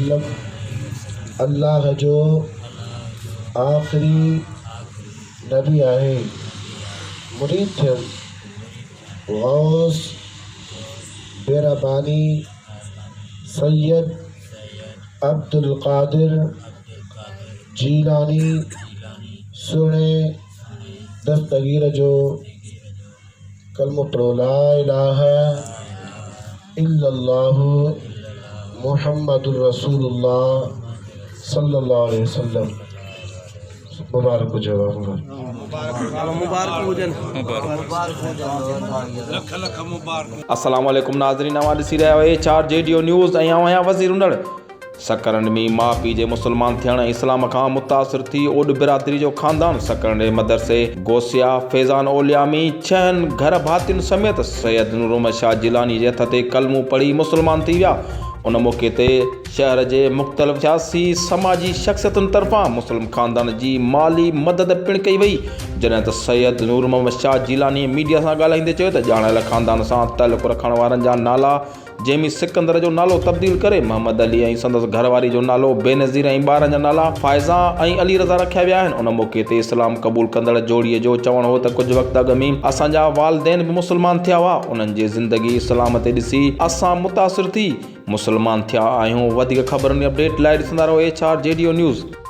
वसल्लम अल्लाह जो आखिरी नबी आहे। मुरीद थियमि गौस बेराबानी सैयद अब्दुल कादिर जीलानी सुणे दस्तगीर जो कलमो पढ़ो ला इलाहा इल्लल्लाहु मुहम्मदुर रसूलुल्लाह सल्लल्लाहु अलैहि वसल्लम। मुबारक हो जवाब अस्सलाम वालेकुम नाज़रीन, नवां ॾिसी रहिया आहियो HRJDO न्यूज़ ऐं आहियां वज़ीर उंदड़। सकरन में माउ पीउ जे मुसलमान थियण ऐं इस्लाम खां मुतासिर थी ओड बिरादरी जो ख़ानदान सकरन मदरसे गोसिया फैज़ान ओलिया में 6 घर भातियुनि समेत सैयद नूर मोहम्मद शाह जिलानी जे हथ ते कलमो पढ़ी मुसलमान थी विया। उन मौक़े ते शहर जे मुख़्तलिफ़ सियासी समाजी शख़्सियतुनि तरफ़ां मुस्लिम ख़ानदान जी माली मदद पिणु कई वई। जॾहिं त सैयद नूर मोहम्मद शाह जिलानी मीडिया सां ॻाल्हाईंदे चयो त ॼाणियल ख़ानदान सां तल्लुक़ रखण वारनि जा नाला जंहिंमें सिकंदर जो नालो तब्दील करे मोहम्मद अली ऐं संदसि घरवारी जो नालो बेनज़ीर ऐं ॿारनि जा नाला फ़ाइज़ा ऐं अली रज़ा रखिया विया आहिनि। उन मौक़े ते इस्लाम क़बूल कंदड़ जोड़ीअ जो चवणु हो त कुझु वक़्तु अॻु में असांजा वालिदैन बि मुसलमान थिया हुआ। उन्हनि जी ज़िंदगी इस्लाम ते ॾिसी असां मुतासिर थी मुसलमान थिया आहियूं। वधीक ख़बरुनि अपडेट लाइ ॾिसंदा रहो HRJDO न्यूज़।